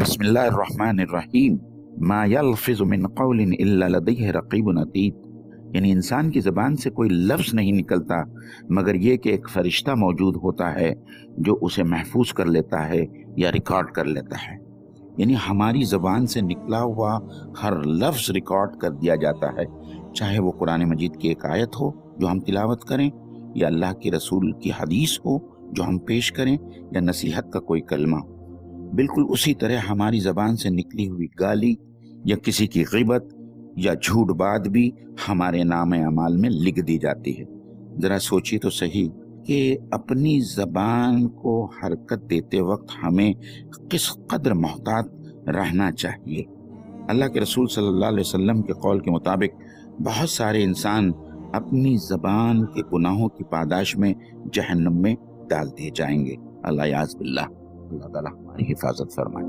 बिस्मिल्लाहिर्रहमानिर्रहीम मा यल्फिज़ु मिन क़ौलिन इल्ला लदैहि रक़ीबुन अतीद। यानी इंसान की ज़बान से कोई लफ्ज़ नहीं निकलता मगर ये कि एक फ़रिश्ता मौजूद होता है जो उसे महफूज कर लेता है या रिकॉर्ड कर लेता है। यानी हमारी ज़बान से निकला हुआ हर लफ्ज़ रिकॉर्ड कर दिया जाता है, चाहे वो कुरान मजीद की एक आयत हो जो हम तिलावत करें, या अल्लाह के रसूल की हदीस हो जो हम पेश करें, या नसीहत का कोई कलमा हो। बिल्कुल उसी तरह हमारी ज़बान से निकली हुई गाली या किसी की ग़ीबत या झूठ बात भी हमारे नाम अमाल में लिख दी जाती है। ज़रा सोचिए तो सही कि अपनी ज़बान को हरकत देते वक्त हमें किस कदर मोहतात रहना चाहिए। अल्लाह के रसूल सल्लल्लाहु अलैहि वसल्लम के कौल के मुताबिक बहुत सारे इंसान अपनी ज़बान के गुनाहों की पादाश में जहन्नम में डाल दिए जाएंगे। अल्लाह याज़ बिल्लाह। अल्लाह ताला हमारी हिफाजत फरमाए।